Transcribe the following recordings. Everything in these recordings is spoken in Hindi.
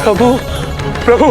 प्रभु प्रभु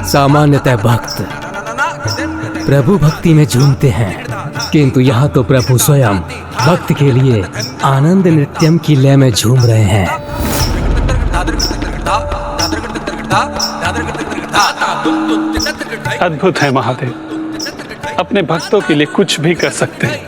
सामान्यतः भक्त प्रभु भक्ति में झूमते हैं, किंतु यहाँ तो प्रभु स्वयं भक्त के लिए आनंद नृत्यम की लय में झूम रहे हैं। अद्भुत है महादेव, अपने भक्तों के लिए कुछ भी कर सकते हैं।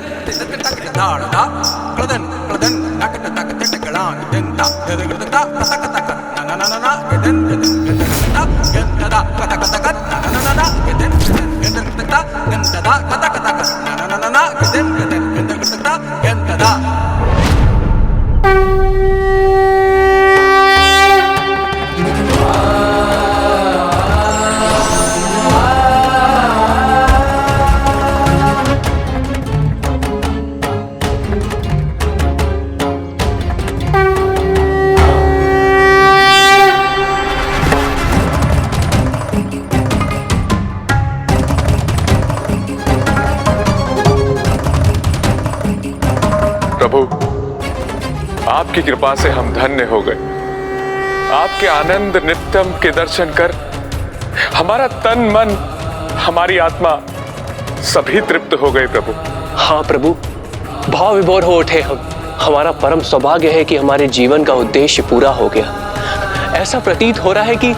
प्रभु, आपकी कृपा से हम धन्य हो गए। आपके आनंद नित्यम के दर्शन कर हमारा तन मन हमारी आत्मा सभी तृप्त हो गए प्रभु। हाँ प्रभु, भाव विभोर हो उठे हम। हमारा परम सौभाग्य है कि हमारे जीवन का उद्देश्य पूरा हो गया। ऐसा प्रतीत हो रहा है कि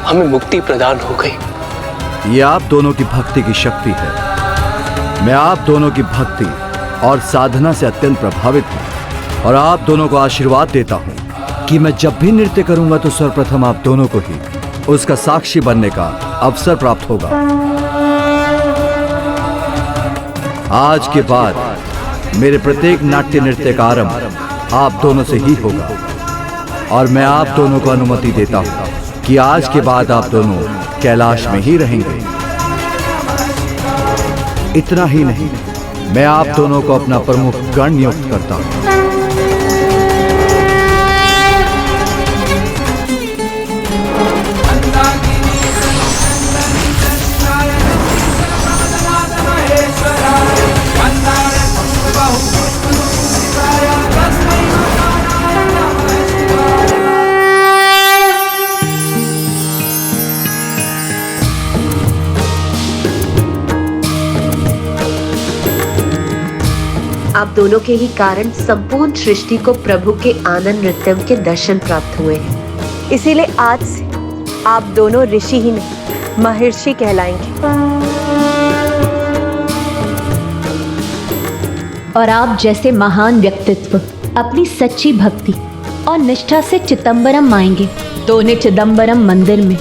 हमें मुक्ति प्रदान हो गई। ये आप दोनों की भक्ति की शक्ति है। मैं आप दोनों की भक्ति और साधना से अत्यंत प्रभावित हूँ और आप दोनों को आशीर्वाद देता हूँ कि मैं जब भी नृत्य करूंगा तो सर्वप्रथम आप दोनों को ही उसका साक्षी बनने का अवसर प्राप्त होगा। आज के बाद मेरे प्रत्येक नाट्य नृत्य का आरंभ आप दोनों से ही होगा और मैं आप दोनों को अनुमति देता हूँ कि आज के बाद आप दोनों कैलाश में ही रहेंगे। इतना ही नहीं, मैं आप दोनों को अपना प्रमुख गण नियुक्त करता हूं। आप दोनों के ही कारण संपूर्ण सृष्टि को प्रभु के आनंद नृत्यम के दर्शन प्राप्त हुए हैं। इसीलिए आज से आप दोनों ऋषि ही नहीं महर्षि कहलाएंगे। और आप जैसे महान व्यक्तित्व अपनी सच्ची भक्ति और निष्ठा से चिदंबरम आएंगे तो उन्हें चिदंबरम मंदिर में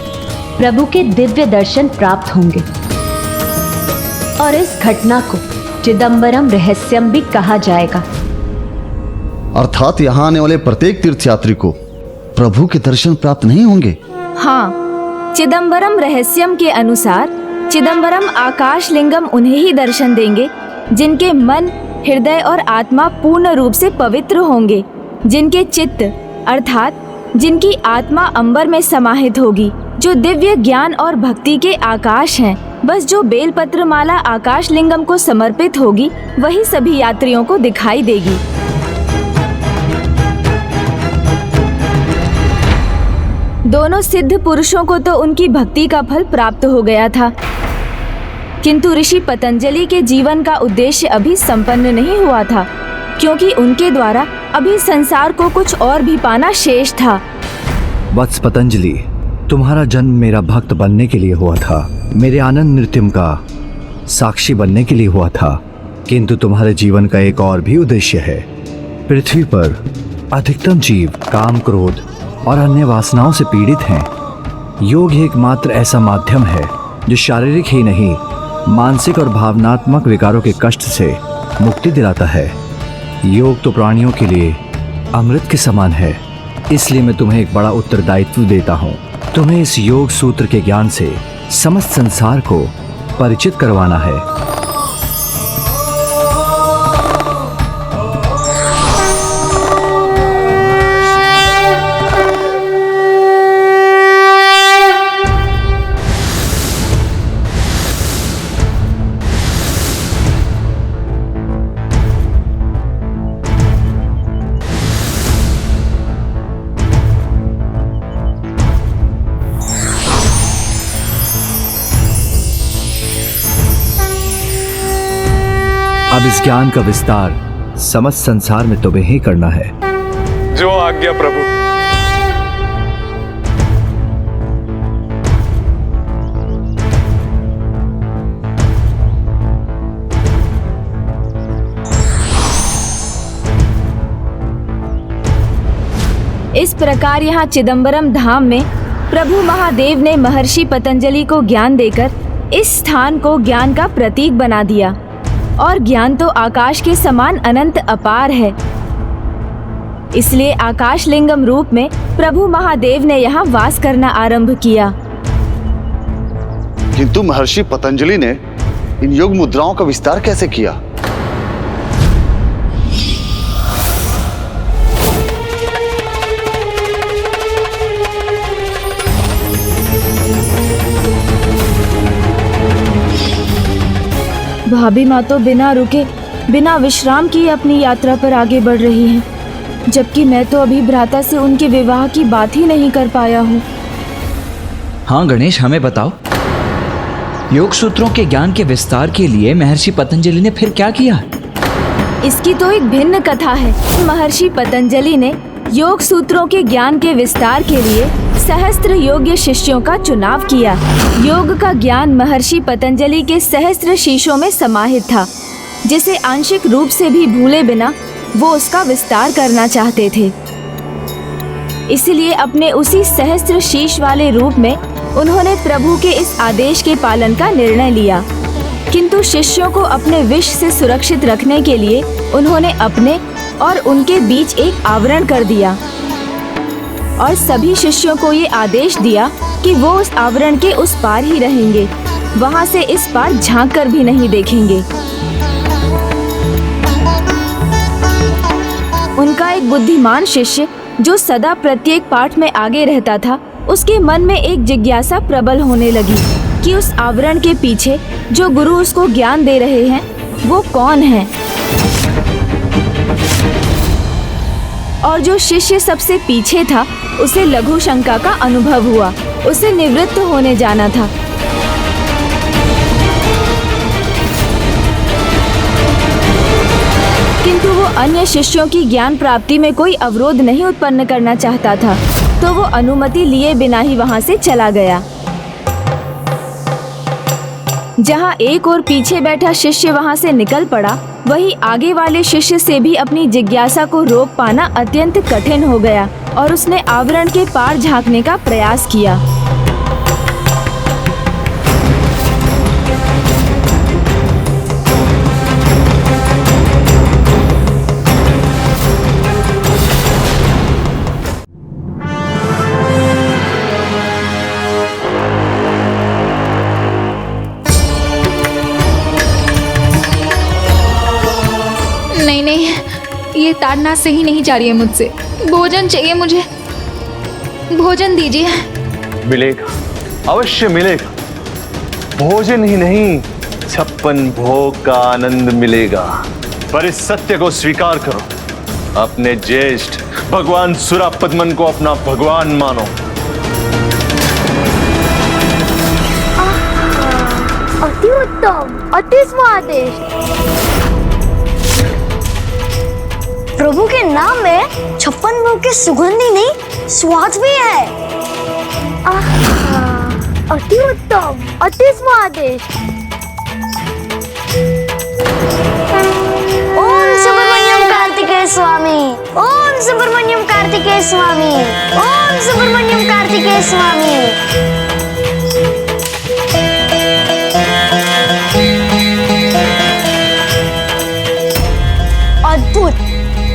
प्रभु के दिव्य दर्शन प्राप्त होंगे। और इस घटना को चिदंबरम रहस्यम भी कहा जाएगा। अर्थात यहाँ आने वाले प्रत्येक तीर्थयात्री को प्रभु के दर्शन प्राप्त नहीं होंगे। हाँ, चिदंबरम रहस्यम के अनुसार चिदंबरम आकाश लिंगम उन्हें ही दर्शन देंगे जिनके मन, हृदय और आत्मा पूर्ण रूप से पवित्र होंगे, जिनके चित्त अर्थात जिनकी आत्मा अंबर में समाहित होगी, जो दिव्य ज्ञान और भक्ति के आकाश हैं। बस जो बेलपत्र माला आकाश लिंगम को समर्पित होगी वही सभी यात्रियों को दिखाई देगी। दोनों सिद्ध पुरुषों को तो उनकी भक्ति का फल प्राप्त हो गया था, किंतु ऋषि पतंजलि के जीवन का उद्देश्य अभी संपन्न नहीं हुआ था, क्योंकि उनके द्वारा अभी संसार को कुछ और भी पाना शेष था। वत्स पतंजलि, तुम्हारा जन्म मेरा भक्त बनने के लिए हुआ था, मेरे आनंद नृत्यम का साक्षी बनने के लिए हुआ था, किंतु तुम्हारे जीवन का एक और भी उद्देश्य है। पृथ्वी पर अधिकतम जीव काम, क्रोध और अन्य वासनाओं से पीड़ित हैं। योग एकमात्र ऐसा माध्यम है जो शारीरिक ही नहीं मानसिक और भावनात्मक विकारों के कष्ट से मुक्ति दिलाता है। योग तो प्राणियों के लिए अमृत के समान है। इसलिए मैं तुम्हें एक बड़ा उत्तरदायित्व देता हूँ। तुम्हें इस योग सूत्र के ज्ञान से समस्त संसार को परिचित करवाना है। अब इस ज्ञान का विस्तार समस्त संसार में तुम्हें ही करना है। जो आज्ञा प्रभु। इस प्रकार यहाँ चिदंबरम धाम में प्रभु महादेव ने महर्षि पतंजलि को ज्ञान देकर इस स्थान को ज्ञान का प्रतीक बना दिया। और ज्ञान तो आकाश के समान अनंत अपार है। इसलिए आकाश लिंगम रूप में प्रभु महादेव ने यहाँ वास करना आरंभ किया। किंतु महर्षि पतंजलि ने इन योग मुद्राओं का विस्तार कैसे किया? भाभी माँ तो बिना रुके बिना विश्राम किए अपनी यात्रा पर आगे बढ़ रही हैं, जबकि मैं तो अभी भ्राता से उनके विवाह की बात ही नहीं कर पाया हूँ। हाँ गणेश, हमें बताओ, योग सूत्रों के ज्ञान के विस्तार के लिए महर्षि पतंजलि ने फिर क्या किया? इसकी तो एक भिन्न कथा है। महर्षि पतंजलि ने योग सूत्रों के ज्ञान के विस्तार के लिए सहस्त्र योग्य शिष्यों का चुनाव किया। योग का ज्ञान महर्षि पतंजलि के सहस्त्र शीशों में समाहित था, जिसे आंशिक रूप से भी भूले बिना वो उसका विस्तार करना चाहते थे। इसलिए अपने उसी सहस्त्र शीश वाले रूप में उन्होंने प्रभु के इस आदेश के पालन का निर्णय लिया। किंतु शिष्यों को अपने विष से सुरक्षित रखने के लिए उन्होंने अपने और उनके बीच एक आवरण कर दिया और सभी शिष्यों को ये आदेश दिया कि वो उस आवरण के उस पार ही रहेंगे, वहां से इस पार झांक कर भी नहीं देखेंगे। उनका एक बुद्धिमान शिष्य जो सदा प्रत्येक पाठ में आगे रहता था, उसके मन में एक जिज्ञासा प्रबल होने लगी कि उस आवरण के पीछे जो गुरु उसको ज्ञान दे रहे हैं वो कौन है। और जो शिष्य सबसे पीछे था उसे लघु शंका का अनुभव हुआ। उसे निवृत्त होने जाना था। किंतु वो अन्य शिष्यों की ज्ञान प्राप्ति में कोई अवरोध नहीं उत्पन्न करना चाहता था, तो वो अनुमति लिए बिना ही वहां से चला गया। जहां एक और पीछे बैठा शिष्य वहां से निकल पड़ा, वहीं आगे वाले शिष्य से भी अपनी जिज्ञासा को रोक पाना अत्यंत कठिन हो गया और उसने आवरण के पार झांकने का प्रयास किया। नहीं, ये ताड़ना सही नहीं जा रही है मुझसे। भोजन चाहिए मुझे, भोजन दीजिए। मिलेगा, अवश्य मिलेगा। भोजन ही नहीं, 56 भोग का आनंद मिलेगा। पर इस सत्य को स्वीकार करो, अपने ज्येष्ठ भगवान सुरापद्मन को अपना भगवान मानो। अति उत्तम, अति स्वादिष्ट। प्रभु के नाम में 56 भोग की सुगंधी नहीं, स्वाद भी है। अति उत्तम, अति स्वादिष्ट। ओम सुब्रमण्यम कार्तिकेय स्वामी, ओम सुब्रमण्यम कार्तिकेय स्वामी, ओम सुब्रमण्यम कार्तिकेय स्वामी।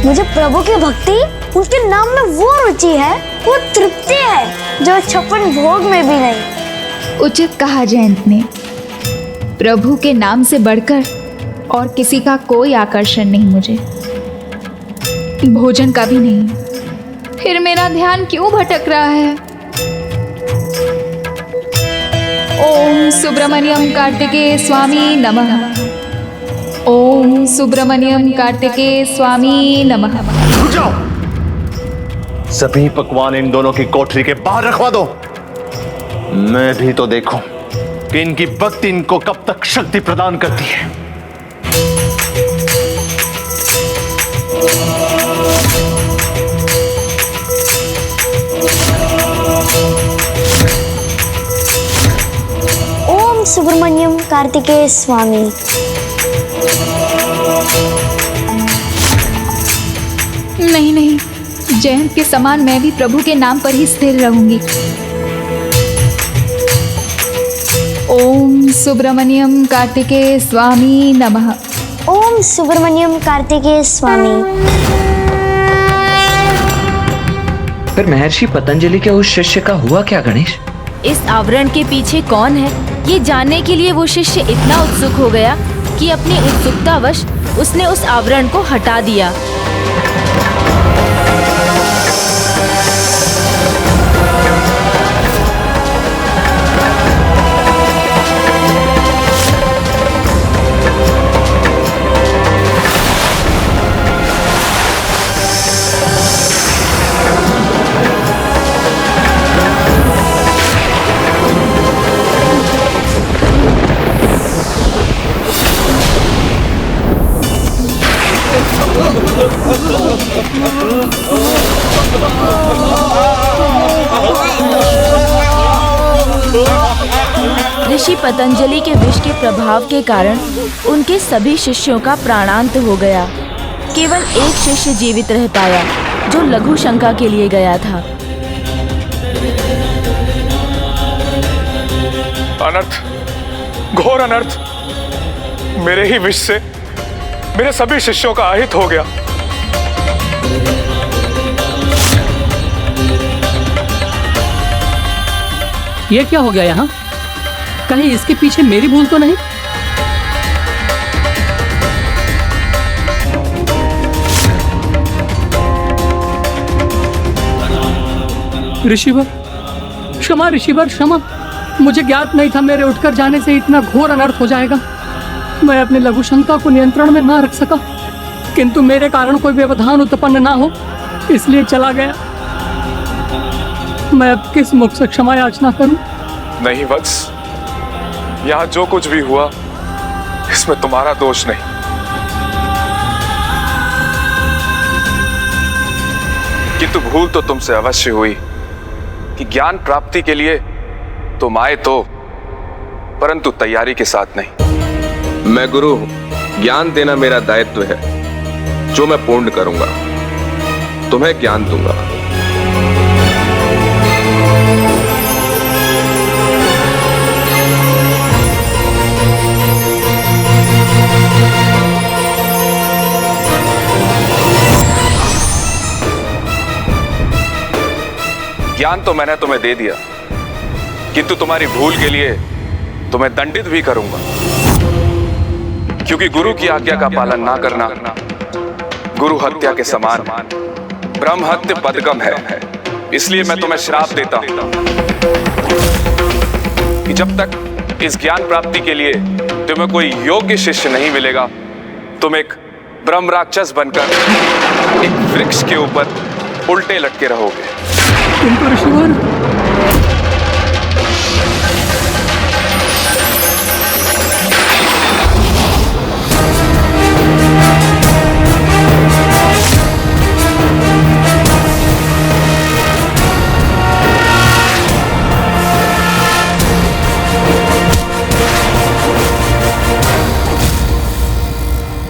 मुझे प्रभु की भक्ति, उनके नाम में वो रुचि है, वो तृप्ति है जो 56 भोग में भी नहीं। उचित कहा जयंत ने। प्रभु के नाम से बढ़कर और किसी का कोई आकर्षण नहीं मुझे, भोजन का भी नहीं। फिर मेरा ध्यान क्यों भटक रहा है? ओम सुब्रमण्यम कार्तिकेय स्वामी नमः। ओम सुब्रमण्यम कार्तिकेय स्वामी नमः। रुक जाओ, सभी पकवान इन दोनों की कोठरी के बाहर रखवा दो। मैं भी तो देखूं कि इनकी भक्ति इनको कब तक शक्ति प्रदान करती है। ओम सुब्रमण्यम कार्तिकेय स्वामी। नहीं नहीं, जयंत के समान मैं भी प्रभु के नाम पर ही स्थिर रहूंगी। ओम सुब्रमण्यम कार्तिकेय स्वामी नमः। ओम सुब्रमण्यम कार्तिकेय स्वामी। फिर महर्षि पतंजलि के उस शिष्य का हुआ क्या गणेश? इस आवरण के पीछे कौन है, ये जानने के लिए वो शिष्य इतना उत्सुक हो गया कि अपनी उत्सुकतावश उसने उस आवरण को हटा दिया। ऋषि पतंजलि के विष के प्रभाव के कारण उनके सभी शिष्यों का प्राणांत हो गया। केवल एक शिष्य जीवित रह पाया, जो लघु शंका के लिए गया था। अनर्थ, घोर अनर्थ। मेरे ही विष से मेरे सभी शिष्यों का अहित हो गया। ये क्या हो गया यहाँ? कहीं इसके पीछे मेरी भूल तो नहीं? ऋषिवर क्षमा, ऋषिवर क्षमा। मुझे ज्ञात नहीं था मेरे उठकर जाने से इतना घोर अनर्थ हो जाएगा। मैं अपने लघु शंका को नियंत्रण में ना रख सका, किंतु मेरे कारण कोई व्यवधान उत्पन्न ना हो, इसलिए चला गया। मैं अब किस मुख से क्षमा याचना करूं? नहीं वत्स, यहां जो कुछ भी हुआ इसमें तुम्हारा दोष नहीं। किंतु भूल तो तुमसे अवश्य हुई कि ज्ञान प्राप्ति के लिए तुम आए तो, परंतु तैयारी के साथ नहीं। मैं गुरु हूं, ज्ञान देना मेरा दायित्व है, जो मैं पूर्ण करूंगा। तुम्हें ज्ञान दूंगा। ज्ञान तो मैंने तुम्हें दे दिया, किंतु तुम्हारी भूल के लिए तुम्हें दंडित भी करूंगा, क्योंकि गुरु की आज्ञा का पालन ना करना गुरु हत्या के समान ब्रह्म हत्या पदगम है। इसलिए मैं तुम्हें श्राप देता हूं कि जब तक इस ज्ञान प्राप्ति के लिए तुम्हें कोई योग्य शिष्य नहीं मिलेगा, तुम एक ब्रह्म राक्षस बनकर एक वृक्ष के ऊपर उल्टे लटके रहोगे। किंतु ऋषिवर,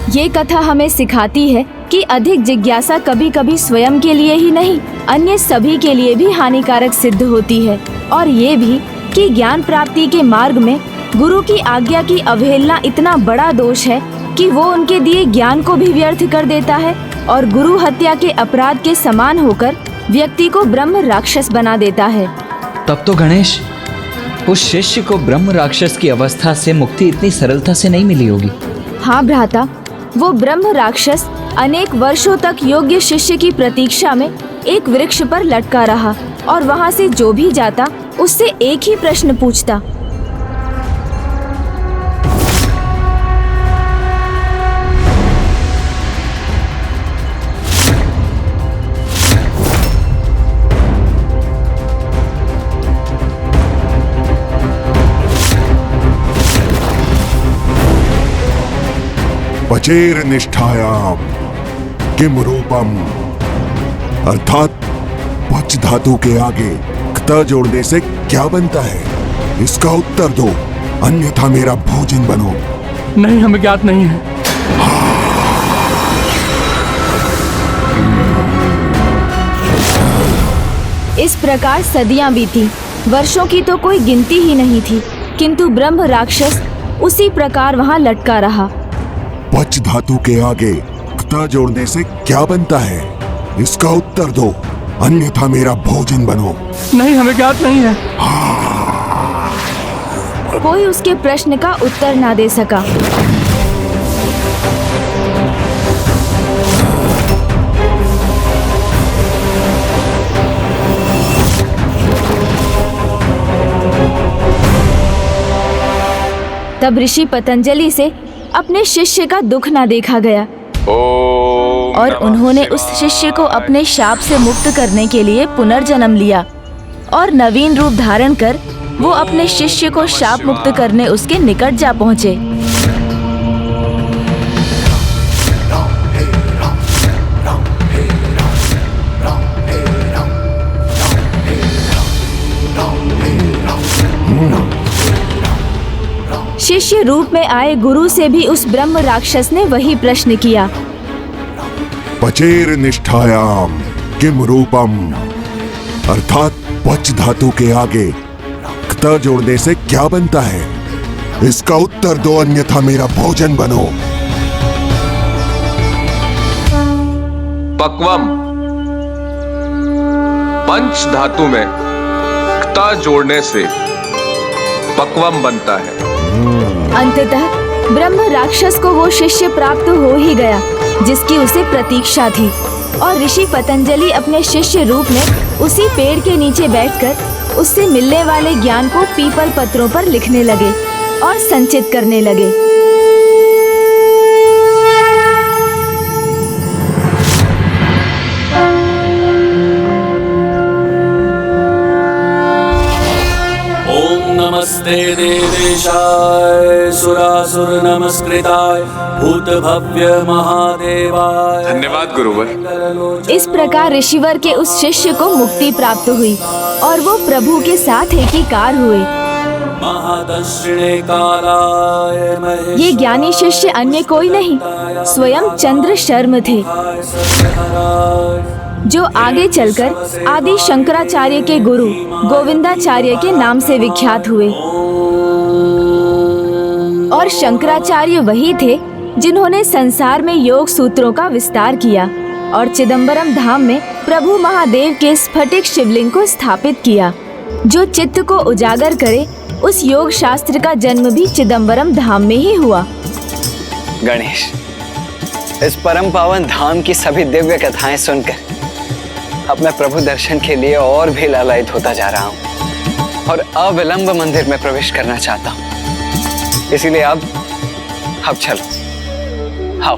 ये कथा हमें सिखाती है कि अधिक जिज्ञासा कभी कभी स्वयं के लिए ही नहीं, अन्य सभी के लिए भी हानिकारक सिद्ध होती है, और ये भी कि ज्ञान प्राप्ति के मार्ग में गुरु की आज्ञा की अवहेलना इतना बड़ा दोष है कि वो उनके दिए ज्ञान को भी व्यर्थ कर देता है। और गुरु हत्या के अपराध के समान होकर व्यक्ति को ब्रह्म राक्षस बना देता है। तब तो गणेश, उस शिष्य को ब्रह्म राक्षस की अवस्था से मुक्ति इतनी सरलता से नहीं मिली होगी। हाँ भ्राता, वो ब्रह्म राक्षस अनेक वर्षों तक योग्य शिष्य की प्रतीक्षा में एक वृक्ष पर लटका रहा और वहाँ से जो भी जाता उससे एक ही प्रश्न पूछता। पचेर निष्ठायाम किम रूपम, अर्थात पच धातु के आगे क्त जोड़ने से क्या बनता है, इसका उत्तर दो, अन्यथा मेरा भोजन बनो। नहीं, हमें ज्ञात नहीं है। इस प्रकार सदियां बीती, वर्षों की तो कोई गिनती ही नहीं थी, किंतु ब्रह्म राक्षस उसी प्रकार वहां लटका रहा। पच धातु के आगे क्त जोड़ने से क्या बनता है, इसका उत्तर दो, अन्यथा मेरा भोजन बनो। नहीं, हमें ज्ञात नहीं है। कोई उसके प्रश्न का उत्तर ना दे सका। तब ऋषि पतंजलि से अपने शिष्य का दुख ना देखा गया और उन्होंने उस शिष्य को अपने शाप से मुक्त करने के लिए पुनर्जन्म लिया और नवीन रूप धारण कर वो अपने शिष्य को शाप मुक्त करने उसके निकट जा पहुँचे। शिष्य रूप में आए गुरु से भी उस ब्रह्म राक्षस ने वही प्रश्न किया। पचेर निष्ठायाम किम रूपम, अर्थात पच धातु के आगे क्त जोड़ने से क्या बनता है, इसका उत्तर दो, अन्यथा मेरा भोजन बनो। पक्वम, पंच धातु में क्ता जोड़ने से पक्वम बनता है। अंततः ब्रह्म राक्षस को वो शिष्य प्राप्त हो ही गया जिसकी उसे प्रतीक्षा थी और ऋषि पतंजलि अपने शिष्य रूप में उसी पेड़ के नीचे बैठकर उससे मिलने वाले ज्ञान को पीपल पत्रों पर लिखने लगे और संचित करने लगे। नमस्ते देवेशाय सुरासुर नमस्कृताय भूत भव्य महादेवाय। धन्यवाद गुरुवर। इस प्रकार ऋषिवर के उस शिष्य को मुक्ति प्राप्त हुई और वो प्रभु के साथ एकीकार हुए। ये ज्ञानी शिष्य अन्य कोई नहीं, स्वयं चंद्र शर्म थे, जो आगे चलकर आदि शंकराचार्य के गुरु गोविंदाचार्य के नाम से विख्यात हुए। और शंकराचार्य वही थे जिन्होंने संसार में योग सूत्रों का विस्तार किया और चिदंबरम धाम में प्रभु महादेव के स्फटिक शिवलिंग को स्थापित किया, जो चित्त को उजागर करे। उस योग शास्त्र का जन्म भी चिदंबरम धाम में ही हुआ। गणेश, इस परम पावन धाम की सभी दिव्य कथाएं सुनकर अब मैं प्रभु दर्शन के लिए और भी लालायित होता जा रहा हूँ और अविलंब मंदिर में प्रवेश करना चाहता हूँ। इसीलिए अब चलो, आओ।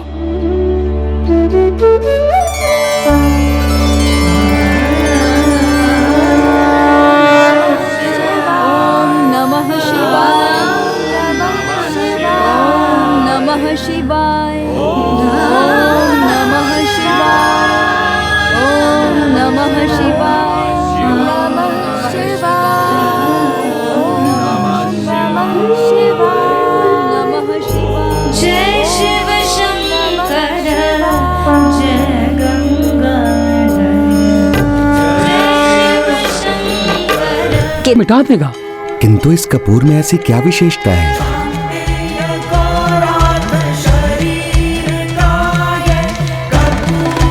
नमः शिवाय, नमः शिवाय, नमः शिवाय, नमः शिवाय, नमः शिवाय। जय शिव शंकर जय गंगाधर, जय शिव शंकर। मिटा देगा। किंतु इस कपूर में ऐसी क्या विशेषता है? शरीर का है कपूर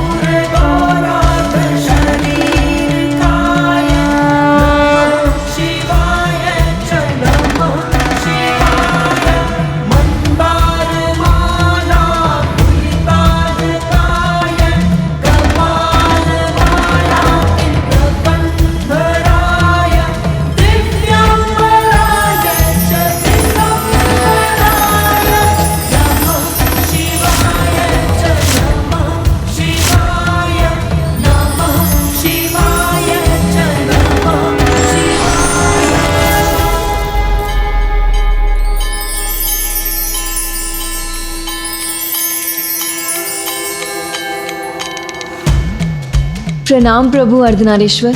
प्रणाम प्रभु अर्धनारीश्वर।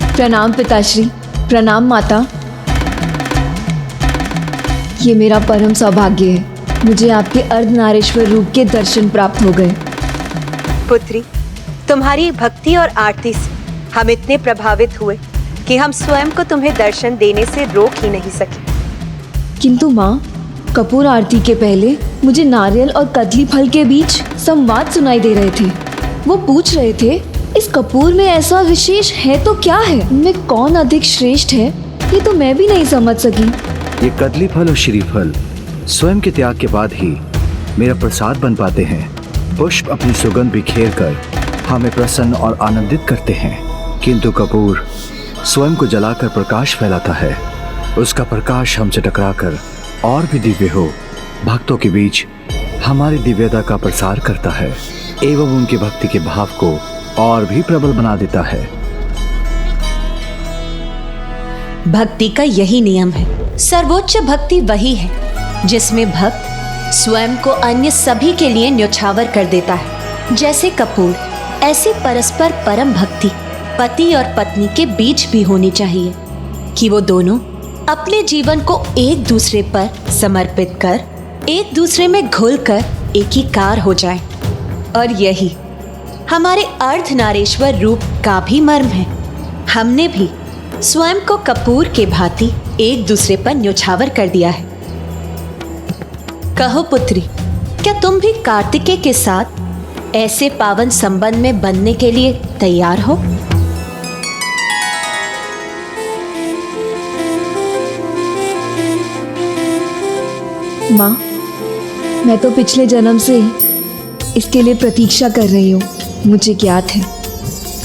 प्रणाम पिताश्री, प्रणाम माता। ये मेरा परम सौभाग्य है, मुझे आपके अर्धनारीश्वर रूप के दर्शन प्राप्त हो गए। पुत्री, तुम्हारी भक्ति और आरती से हम इतने प्रभावित हुए कि हम स्वयं को तुम्हें दर्शन देने से रोक ही नहीं सके। किंतु माँ, कपूर आरती के पहले मुझे नारियल और कदली फल के बीच संवाद सुनाई दे रहे थे। वो पूछ रहे थे, इस कपूर में ऐसा विशेष है तो क्या है? उनमें कौन अधिक श्रेष्ठ है? ये तो मैं भी नहीं समझ सकी। ये कदली फल और श्रीफल स्वयं के त्याग के बाद ही मेरा प्रसाद बन पाते हैं। पुष्प अपनी सुगंध बिखेर कर हमें प्रसन्न और आनंदित करते हैं, किंतु कपूर स्वयं को जलाकर प्रकाश फैलाता है। उसका प्रकाश हमसे टकराकर और भी दिव्य हो भक्तों के बीच हमारी दिव्यता का प्रसार करता है एवं उनके भक्ति के भाव को और भी प्रबल बना देता है। भक्ति का यही नियम है। सर्वोच्च भक्ति वही है जिसमें भक्त स्वयं को अन्य सभी के लिए न्यौछावर कर देता है। जैसे कपूर, ऐसी परस्पर परम भक्ति पति और पत्नी के बीच भी होनी चाहिए कि वो दोनों अपने जीवन को एक दूसरे पर समर्पित कर एक दूसरे में घुलकर एकीकार हो जाए। और यही हमारे अर्धनारीश्वर रूप का भी मर्म है। हमने भी स्वयं को कपूर के भांति एक दूसरे पर न्यौछावर कर दिया है। कहो पुत्री, क्या तुम भी कार्तिकेय के साथ ऐसे पावन संबंध में बनने के लिए तैयार हो? माँ, मैं तो पिछले जन्म से ही इसके लिए प्रतीक्षा कर रही हूँ। मुझे ज्ञात है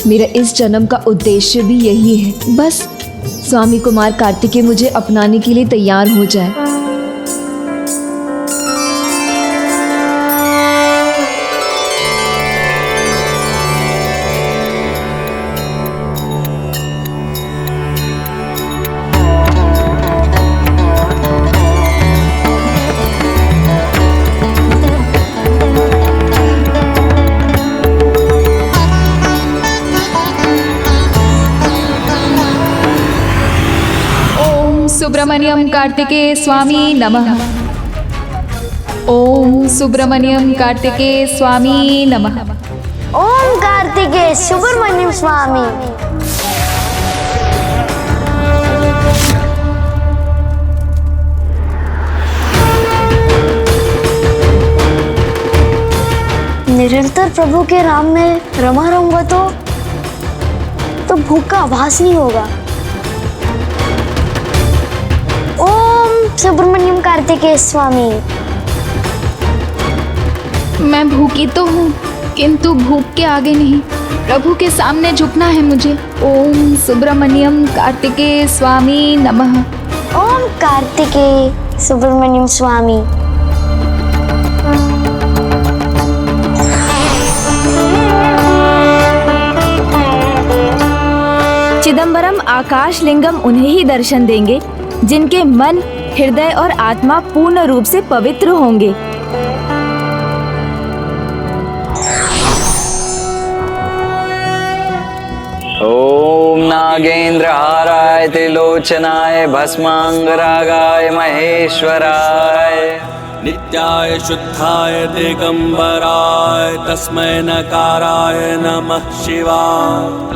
मेरा इस जन्म का उद्देश्य भी यही है। बस स्वामी कुमार कार्तिकेय मुझे अपनाने के लिए तैयार हो जाए। सुब्रमण्यम कार्तिकेय स्वामी नमः। ओम सुब्रमण्यम कार्तिकेय स्वामी नमः। ओम कार्तिकेय सुब्रमण्यम स्वामी। निरंतर प्रभु के नाम में रमा रहूंगा तो भूख का आभास नहीं होगा। ओम सुब्रमण्यम कार्तिकेय स्वामी। मैं भूखी तो हूँ, किंतु भूख के आगे नहीं, प्रभु के सामने झुकना है मुझे। ओम सुब्रमण्यम कार्तिकेय स्वामी नमः। ओम कार्तिकेय सुब्रमण्यम स्वामी। चिदंबरम आकाश लिंगम उन्हें ही दर्शन देंगे जिनके मन, हृदय और आत्मा पूर्ण रूप से पवित्र होंगे। ओम नागेंद्र हाराय त्रिलोचनाय भस्मांगरागाय महेश्वराय नित्याय शुद्धाय दिगंबराय तस्मै नकाराय नमः शिवाय।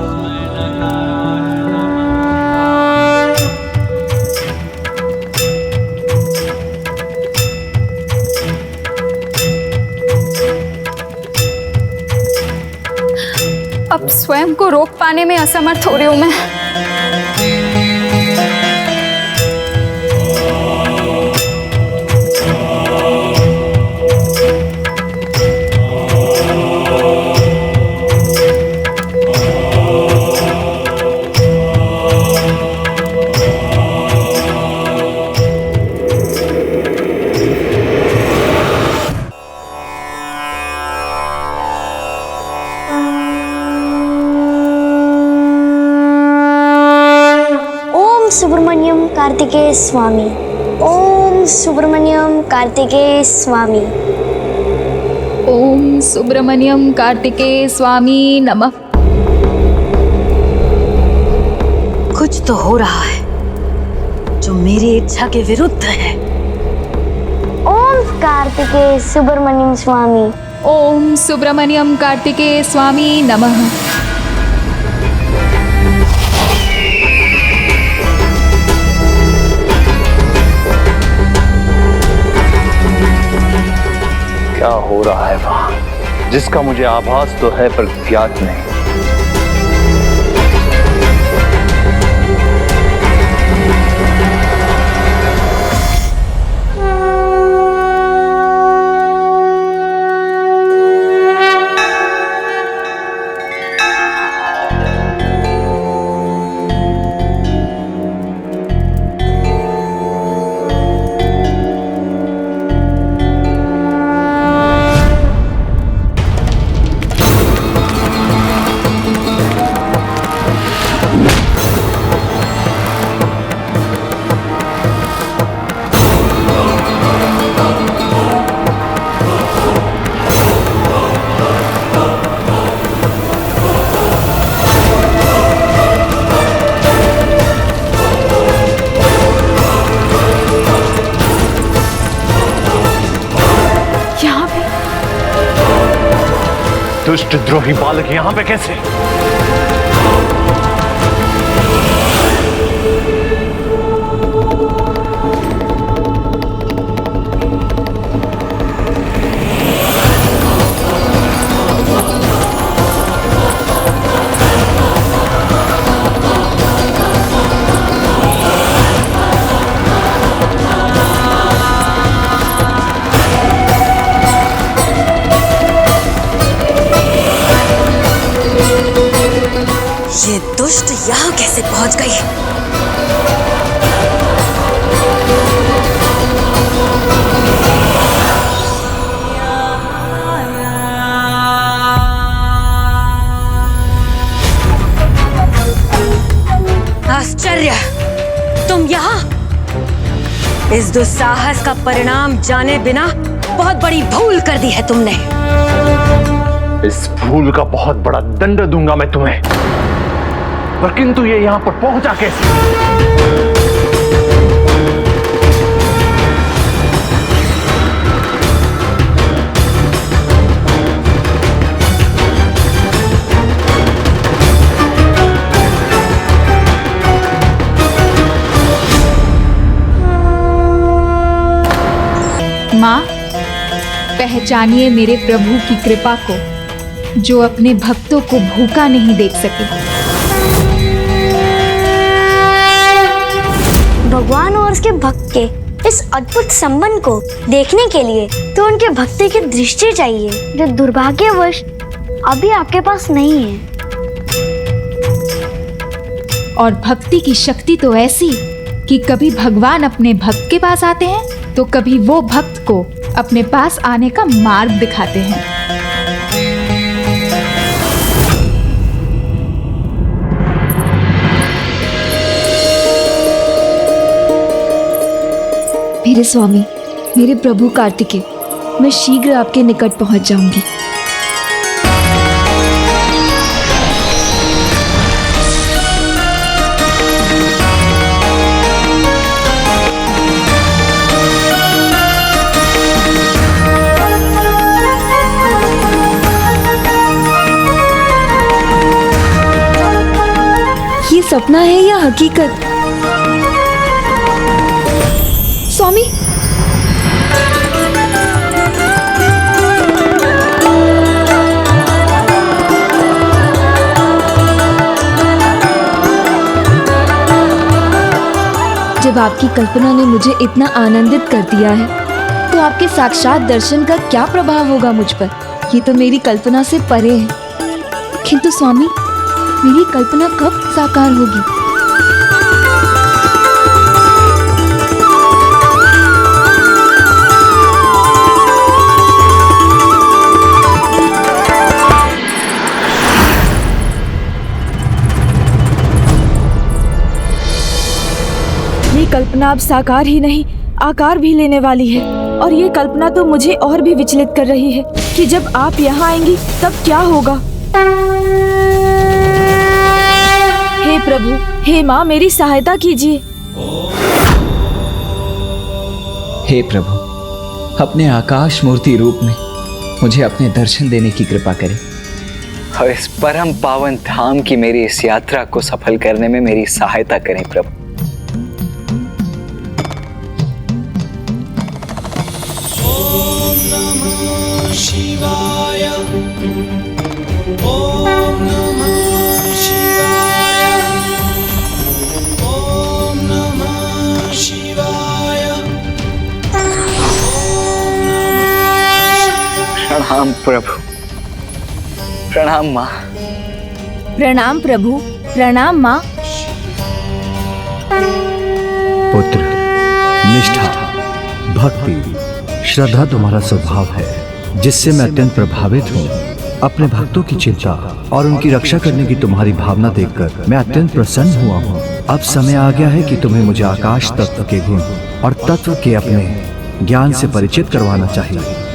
अब स्वयं को रोक पाने में असमर्थ हो रही हूं मैं। सुब्रमण्यम कार्तिकेय स्वामी। ओम सुब्रमण्यम कार्तिकेय स्वामी। ओम सुब्रमण्यम कार्तिकेय स्वामी नमः। कुछ तो हो रहा है जो मेरी इच्छा के विरुद्ध है। ओम कार्तिकेय सुब्रमण्यम स्वामी। ओम सुब्रमण्यम कार्तिकेय स्वामी नमः। क्या हो रहा है वहां, जिसका मुझे आभास तो है पर ज्ञात नहीं। दुष्ट द्रोही बालक यहां पे कैसे? ये दुष्ट यहाँ कैसे पहुंच गई? आश्चर्य, तुम यहाँ? इस दुस्साहस का परिणाम जाने बिना बहुत बड़ी भूल कर दी है तुमने। इस भूल का बहुत बड़ा दंड दूंगा मैं तुम्हें, पर किंतु ये यहां पर पहुंचा कैसे? माँ, पहचानिए मेरे प्रभु की कृपा को, जो अपने भक्तों को भूखा नहीं देख सके। भगवान और उसके भक्त के इस अद्भुत संबंध को देखने के लिए तो उनके भक्ति की दृष्टि चाहिए, जो दुर्भाग्यवश अभी आपके पास नहीं है। और भक्ति की शक्ति तो ऐसी कि कभी भगवान अपने भक्त के पास आते हैं तो कभी वो भक्त को अपने पास आने का मार्ग दिखाते हैं। मेरे स्वामी, मेरे प्रभु कार्तिकेय, मैं शीघ्र आपके निकट पहुंच जाऊंगी। ये सपना है या हकीकत? स्वामी, जब आपकी कल्पना ने मुझे इतना आनंदित कर दिया है तो आपके साक्षात दर्शन का क्या प्रभाव होगा मुझ पर? ये तो मेरी कल्पना से परे है। किंतु स्वामी, मेरी कल्पना कब साकार होगी? ये कल्पना अब साकार ही नहीं, आकार भी लेने वाली है। और ये कल्पना तो मुझे और भी विचलित कर रही है कि जब आप यहाँ आएंगी तब क्या होगा। हे प्रभु, हे माँ, मेरी सहायता कीजिए। हे प्रभु, अपने आकाश मूर्ति रूप में मुझे अपने दर्शन देने की कृपा करें और इस परम पावन धाम की मेरी इस यात्रा को सफल करने में मेरी सहायता करें प्रभु। ओम नमः शिवाय। ओम नमः शिवाय। ओम नमः शिवाय। प्रणाम प्रभु। प्रणाम माँ। प्रणाम प्रभु। प्रणाम माँ। पुत्र, निष्ठा, भक्ति, श्रद्धा तुम्हारा स्वभाव है, जिससे मैं अत्यंत प्रभावित हूँ। अपने भक्तों की चिंता और उनकी रक्षा करने की तुम्हारी भावना देखकर मैं अत्यंत प्रसन्न हुआ हूँ। अब समय आ गया है कि तुम्हें मुझे आकाश तत्व के गुण और तत्व के अपने ज्ञान से परिचित करवाना चाहिए।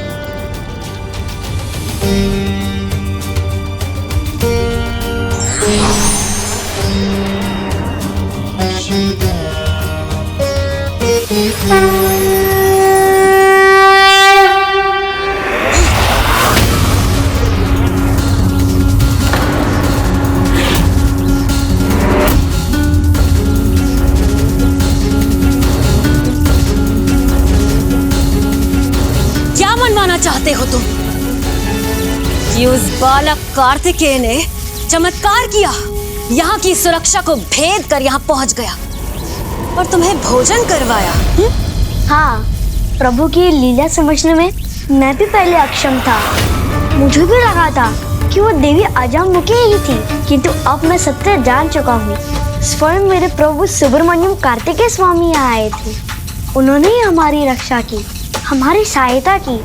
क्या मनवाना चाहते हो तुम कि उस बालक कार्तिकेय ने चमत्कार किया, यहाँ की सुरक्षा को भेद कर यहाँ पहुँच गया और तुम्हें भोजन करवाया? हाँ, प्रभु की लीला समझने में मैं भी पहले अक्षम था। मुझे भी लगा था कि वो देवी अजामुखी ही थी, किंतु अब मैं सत्य जान चुका हूँ। स्वयं मेरे प्रभु सुब्रमण्यम कार्तिकेय स्वामी यहाँ आए थे। उन्होंने ही हमारी रक्षा की, हमारी सहायता की।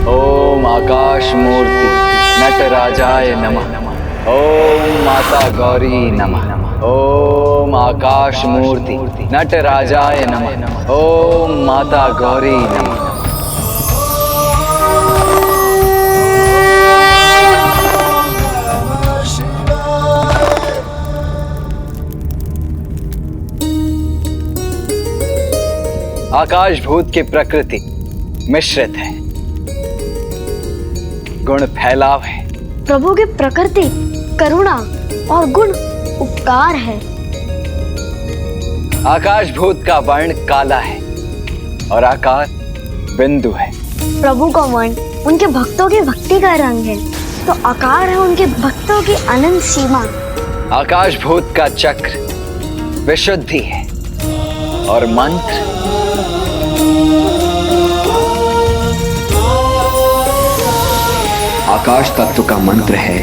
ओम आकाश मूर्ति नटराजाय नमः। ओम माता गौरी नमः। ओम आकाश मूर्ति नटराजाय नमः। ओम माता गौरी नमः। आकाश भूत की प्रकृति मिश्रित है, गुण फैलाव है। प्रभु की प्रकृति करुणा और गुण उपकार है। आकाश भूत का वर्ण काला है और आकार बिंदु है। प्रभु का वर्ण उनके भक्तों की भक्ति का रंग है, तो आकार है उनके भक्तों की अनंत सीमा। आकाश भूत का चक्र विशुद्धि है और मंत्र आकाश तत्व का मंत्र है।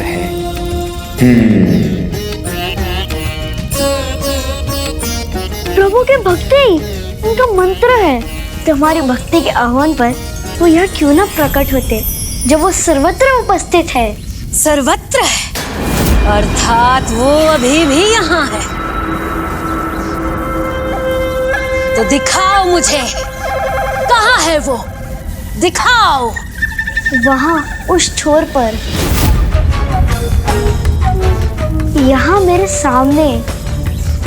प्रभु के भक्ति उनका मंत्र है। तुम्हारी भक्ति के आह्वान पर वो यह क्यों न प्रकट होते, जब वो सर्वत्र उपस्थित है। सर्वत्र है, अर्थात वो अभी भी यहाँ है। तो दिखाओ मुझे, कहाँ है वो? दिखाओ। वहाँ उस छोर पर, यहाँ मेरे सामने,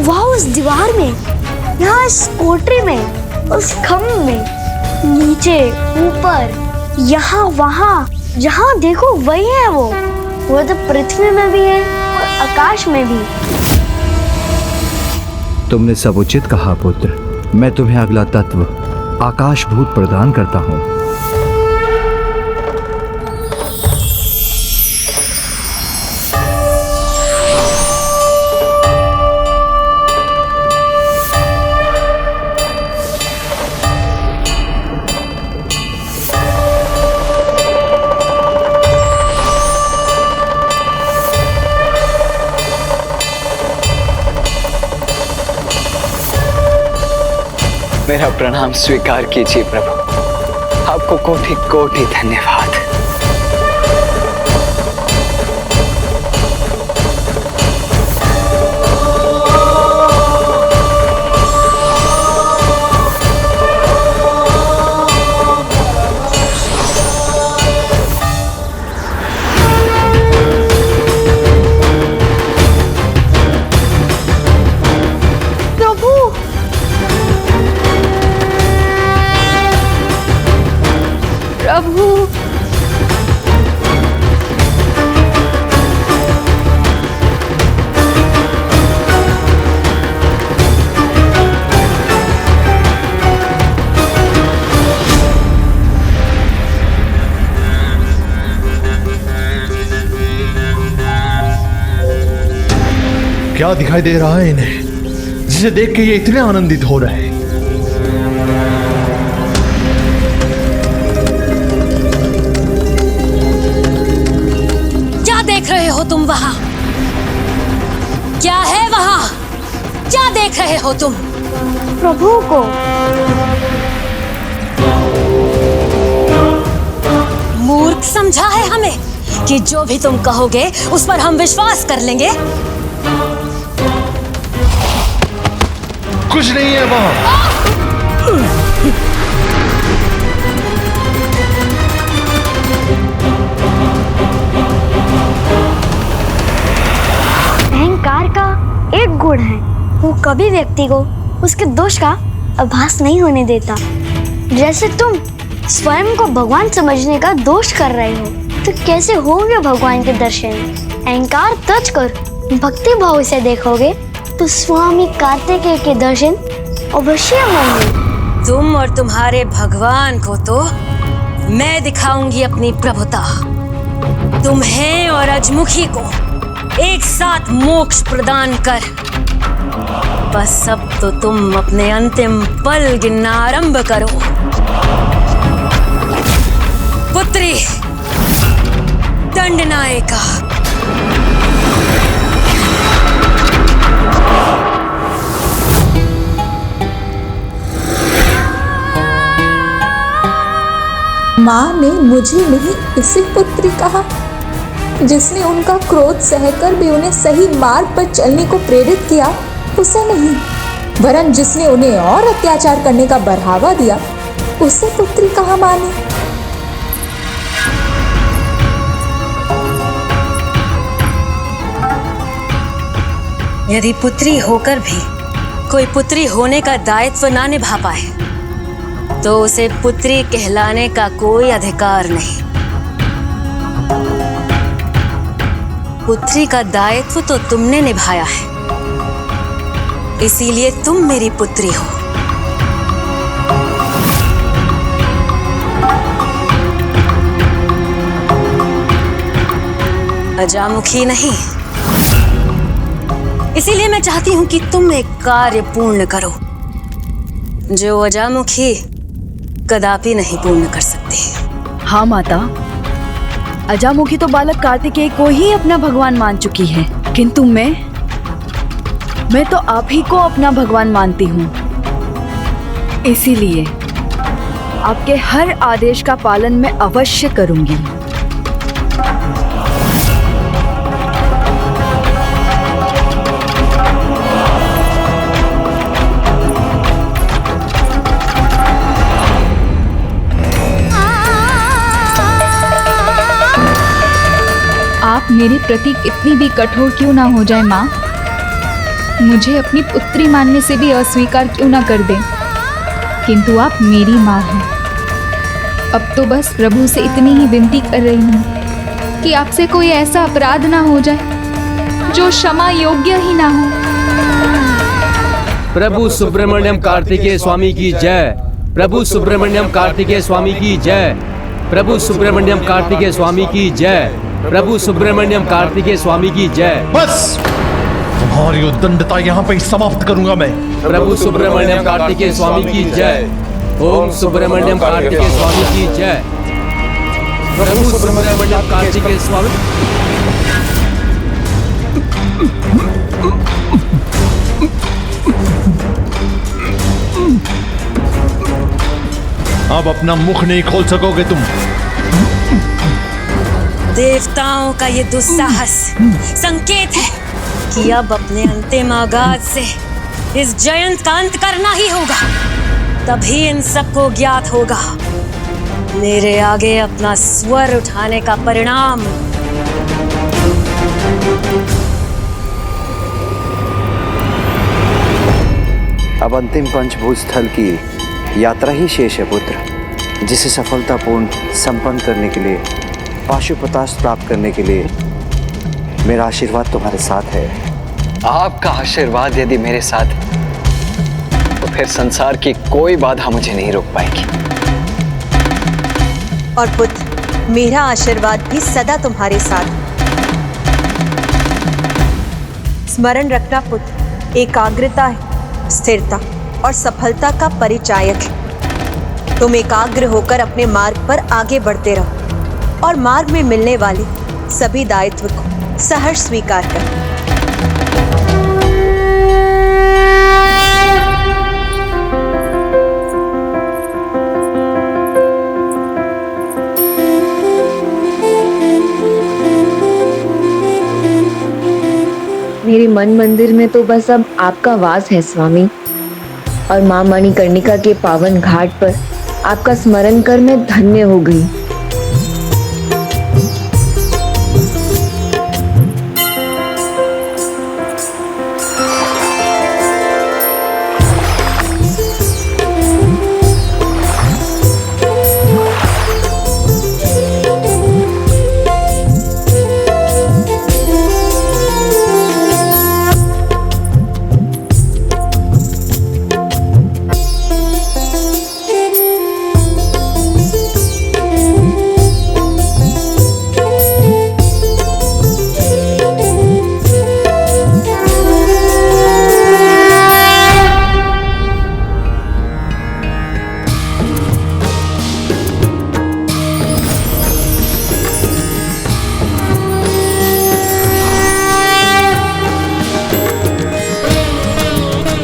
वहाँ उस दीवार में, यहाँ इस कोठरी में, उस खम्भ में, नीचे, ऊपर, यहाँ, वहाँ, जहाँ देखो वही है वो। वो तो पृथ्वी में भी है और आकाश में भी। तुमने सब उचित कहा पुत्र। मैं तुम्हें अगला तत्व आकाश भूत प्रदान करता हूँ। मेरा प्रणाम स्वीकार कीजिए प्रभु। आपको कोटि कोटि धन्यवाद। प्रभु। क्या दिखाई दे रहा है इन्हें जिसे देख के ये इतने आनंदित हो रहे हैं? क्या देख रहे हो तुम वहां? क्या है वहां? क्या देख रहे हो तुम? प्रभु को। मूर्ख समझा है हमें कि जो भी तुम कहोगे उस पर हम विश्वास कर लेंगे? कुछ नहीं है वहां। अहंकार का एक गुण है, वो कभी व्यक्ति को उसके दोष का आभास नहीं होने देता। जैसे तुम स्वयं को भगवान समझने का दोष कर रहे हो, तो कैसे होंगे भगवान के दर्शन? अहंकार त्यज कर भक्ति भाव से देखोगे तो स्वामी कार्तिकेय के दर्शन अवश्य होंगे। तुम और तुम्हारे भगवान को तो मैं दिखाऊंगी अपनी प्रभुता। तुम्हें और अजमुखी को एक साथ मोक्ष प्रदान कर। बस अब तो तुम अपने अंतिम पल गिनना आरंभ करो। पुत्री दंडनायका। माँ ने मुझे नहीं इसी पुत्री कहा जिसने उनका क्रोध सहकर भी उन्हें सही मार्ग पर चलने को प्रेरित किया, उसे नहीं, वरन जिसने उन्हें और अत्याचार करने का बढ़ावा दिया, उसे पुत्री कहा माँ ने। यदि पुत्री होकर भी कोई पुत्री होने का दायित्व ना निभा पाए तो उसे पुत्री कहलाने का कोई अधिकार नहीं। पुत्री का दायित्व तो तुमने निभाया है, इसीलिए तुम मेरी पुत्री हो। अजामुखी नहीं। इसीलिए मैं चाहती हूं कि तुम एक कार्य पूर्ण करो जो अजामुखी कदापि नहीं पूर्ण कर सकती। हाँ माता, अजामुखी तो बालक कार्तिकेय को ही अपना भगवान मान चुकी है, किंतु मैं तो आप ही को अपना भगवान मानती हूँ। इसीलिए आपके हर आदेश का पालन मैं अवश्य करूंगी। आप मेरे प्रति कितनी भी कठोर क्यों ना हो जाए माँ, मुझे अपनी पुत्री मानने से भी अस्वीकार क्यों ना कर दें, किंतु आप मेरी माँ हैं। अब तो बस प्रभु से इतनी ही विनती कर रही हूँ कि आपसे कोई ऐसा अपराध ना हो जाए जो क्षमा योग्य ही ना हो। प्रभु सुब्रमण्यम कार्तिकेय स्वामी की जय। प्रभु सुब्रमण्यम कार्तिकेय स्वामी की जय। प्रभु सुब्रमण्यम कार्तिकेय स्वामी की जय। प्रभु सुब्रमण्यम कार्तिकेय स्वामी की जय। बस तुम्हारी उद्दंडता यहाँ पे समाप्त करूंगा मैं। प्रभु सुब्रमण्यम कार्तिकेय स्वामी की जय। ओम सुब्रमण्यम कार्तिकेय स्वामी की जय। प्रभु सुब्रमण्यम कार्तिकेय स्वामी। अब अपना मुख नहीं खोल सकोगे तुम। देवताओं का ये दुस्साहस संकेत है कि अब अपने अंतिम आगाज से इस जयंत का अंत करना ही होगा। तभी इन सबको ज्ञात होगा मेरे आगे अपना स्वर उठाने का परिणाम। अब अंतिम पंचभूत स्थल की यात्रा ही शेष है पुत्र। जिसे सफलतापूर्ण संपन्न करने के लिए, पाशुपतास्त्र प्राप्त करने के लिए मेरा आशीर्वाद तुम्हारे साथ है। आपका आशीर्वाद यदि मेरे साथ है तो फिर संसार की कोई बाधा मुझे नहीं रोक पाएगी। और पुत्र, मेरा आशीर्वाद भी सदा तुम्हारे साथ है। स्मरण रखना पुत्र, एकाग्रता है स्थिरता और सफलता का परिचायक है। तुम एकाग्र होकर अपने मार्ग पर आगे बढ़ते रहो और मार्ग में मिलने वाले सभी दायित्व को सहर्ष स्वीकार करो। मेरे मन मंदिर में तो बस अब आपका वास है स्वामी, और माँ मणिकर्णिका के पावन घाट पर आपका स्मरण कर मैं धन्य हो गई।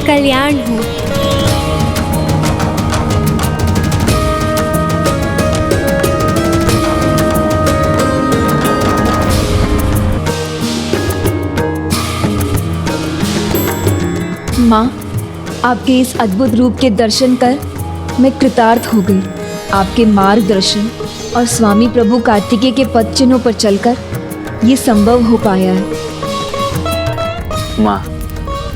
कल्याण हो। माँ, आपके इस अद्भुत रूप के दर्शन कर मैं कृतार्थ हो गई। आपके मार्गदर्शन और स्वामी प्रभु कार्तिकेय के पद चिन्हों पर चलकर ये संभव हो पाया है। माँ,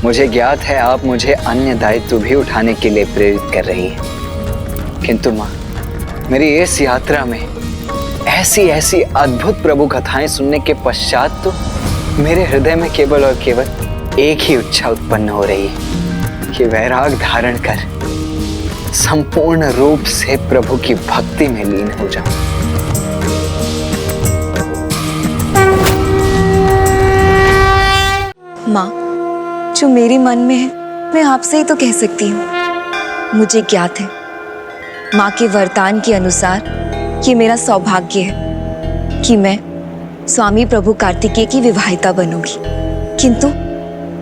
मुझे ज्ञात है आप मुझे अन्य दायित्व भी उठाने के लिए प्रेरित कर रही हैं, किंतु माँ, मेरी इस यात्रा में ऐसी ऐसी अद्भुत प्रभु कथाएं सुनने के पश्चात तो मेरे हृदय में केवल और केवल एक ही इच्छा उत्पन्न हो रही है कि वैराग धारण कर संपूर्ण रूप से प्रभु की भक्ति में लीन हो जाऊं। माँ, जो मेरे मन में है मैं आपसे ही तो कह सकती हूँ। मुझे ज्ञात है माँ के वरदान के अनुसार ये मेरा सौभाग्य है कि मैं स्वामी प्रभु कार्तिकेय की विवाहिता बनूंगी, किंतु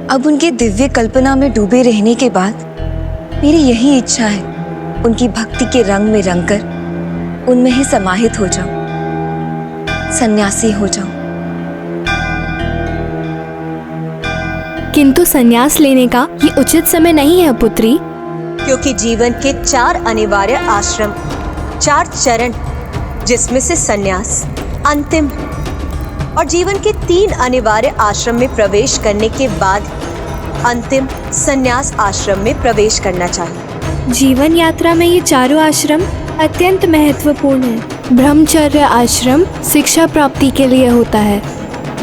अब उनके दिव्य कल्पना में डूबे रहने के बाद मेरी यही इच्छा है उनकी भक्ति के रंग में रंगकर उनमें ही समाहित हो जाऊं, सन्यासी हो जाऊं। किंतु संन्यास लेने का ये उचित समय नहीं है पुत्री, क्योंकि जीवन के 4 अनिवार्य आश्रम, 4 चरण, जिसमें से संन्यास अंतिम और जीवन के 3 अनिवार्य आश्रम में प्रवेश करने के बाद अंतिम संन्यास आश्रम में प्रवेश करना चाहिए। जीवन यात्रा में ये चारों आश्रम अत्यंत महत्वपूर्ण है। ब्रह्मचर्य आश्रम शिक्षा प्राप्ति के लिए होता है,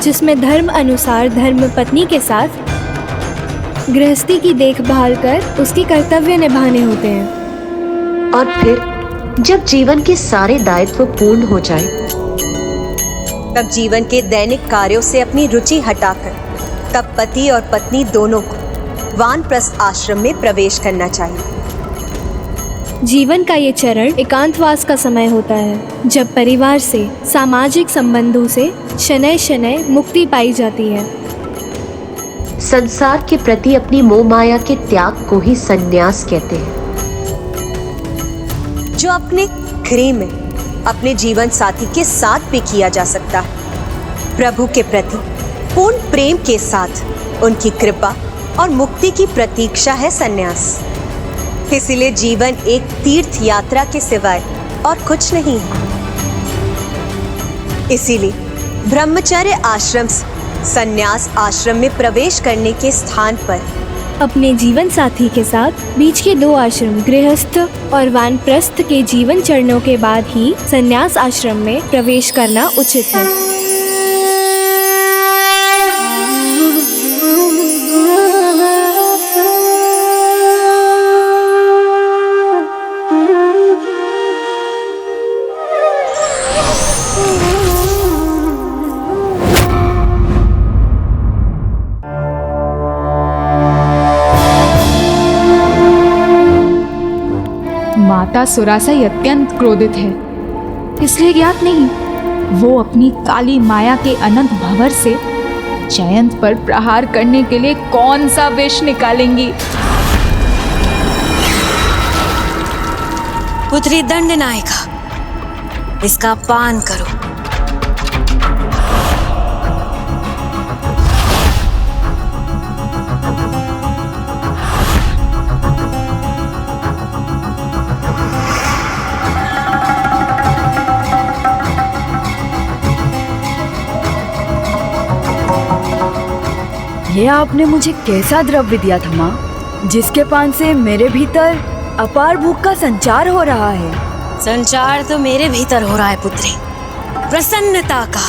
जिसमें धर्म अनुसार धर्म पत्नी के साथ गृहस्थी की देखभाल कर उसकी कर्तव्य निभाने होते हैं। और फिर जब जीवन के सारे दायित्व पूर्ण हो जाए, तब जीवन के दैनिक कार्यों से अपनी रुचि हटाकर तब पति और पत्नी दोनों को वानप्रस्थ आश्रम में प्रवेश करना चाहिए। जीवन का ये चरण एकांतवास का समय होता है, जब परिवार से, सामाजिक संबंधों से शनैः शनैः मुक्ति पाई जाती है। संसार के प्रति अपनी मोह माया के त्याग को ही संन्यास कहते हैं। जो अपने गृह में अपने जीवन साथी के साथ भी किया जा सकता है। प्रभु के प्रति पूर्ण प्रेम के साथ उनकी कृपा और मुक्ति की प्रतीक्षा है संन्यास। इसलिए जीवन एक तीर्थ यात्रा के सिवाय और कुछ नहीं है। इसीलिए ब्रह्मचर्य आश्रम से संन्यास आश्रम में प्रवेश करने के स्थान पर अपने जीवन साथी के साथ बीच के 2 आश्रम गृहस्थ और वानप्रस्थ के जीवन चरणों के बाद ही संन्यास आश्रम में प्रवेश करना उचित है। माता सुरासाई अत्यंत क्रोधित है, इसलिए ज्ञात नहीं वो अपनी काली माया के अनंत भंवर से जयंत पर प्रहार करने के लिए कौन सा विष निकालेंगी। पुत्री दंड नायिका, इसका पान करो। ये आपने मुझे कैसा द्रव्य दिया था माँ, जिसके पान से मेरे भीतर अपार भूख का संचार हो रहा है। संचार तो मेरे भीतर हो रहा है पुत्री, प्रसन्नता का,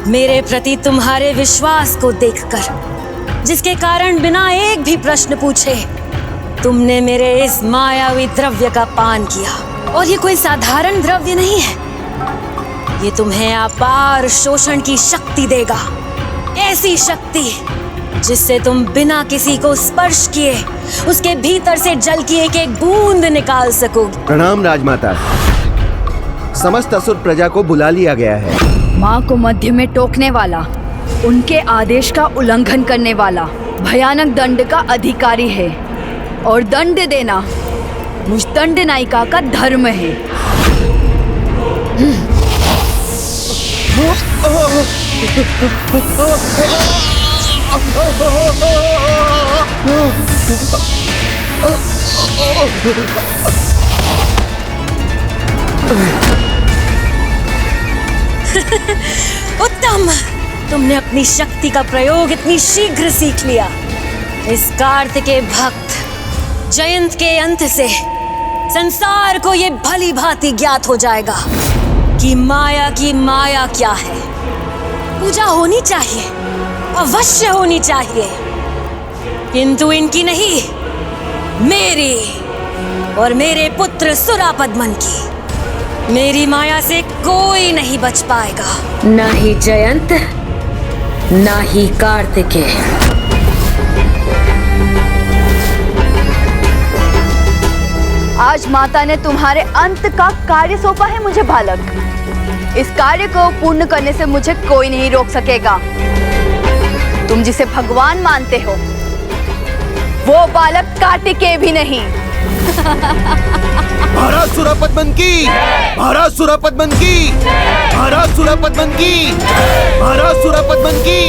मेरे प्रति तुम्हारे विश्वास को देखकर, जिसके कारण बिना एक भी प्रश्न पूछे तुमने मेरे इस मायावी द्रव्य का पान किया। और ये कोई साधारण द्रव्य नहीं है, ये तुम्हें अपार शोषण की शक्ति देगा, ऐसी शक्ति जिससे तुम बिना किसी को स्पर्श किए उसके भीतर से जल की एक एक बूंद निकाल सकोगे। प्रणाम राजमाता, समस्त असुर प्रजा को बुला लिया गया है। माँ को मध्य में टोकने वाला, उनके आदेश का उल्लंघन करने वाला भयानक दंड का अधिकारी है, और दंड देना मुझ दंड नायिका का धर्म है। उत्तम, तुमने अपनी शक्ति का प्रयोग इतनी शीघ्र सीख लिया। इस कार्तिकेय भक्त जयंत के अंत से संसार को ये भली भांति ज्ञात हो जाएगा कि माया की माया क्या है। पूजा होनी चाहिए, अवश्य होनी चाहिए, किंतु इनकी नहीं, मेरी और मेरे पुत्र सुरापद्मन की। मेरी माया से कोई नहीं बच पाएगा, ना ही जयंत, ना ही कार्तिकेय। आज माता ने तुम्हारे अंत का कार्य सौंपा है मुझे बालक। इस कार्य को पूर्ण करने से मुझे कोई नहीं रोक सकेगा। तुम जिसे भगवान मानते हो वो बालक कार्तिकेय भी नहीं। महाराज सुरापद्मन की, महाराज सुरापद्मन की, महाराज सुरापद्मन की, महाराज सुरापद्मन की।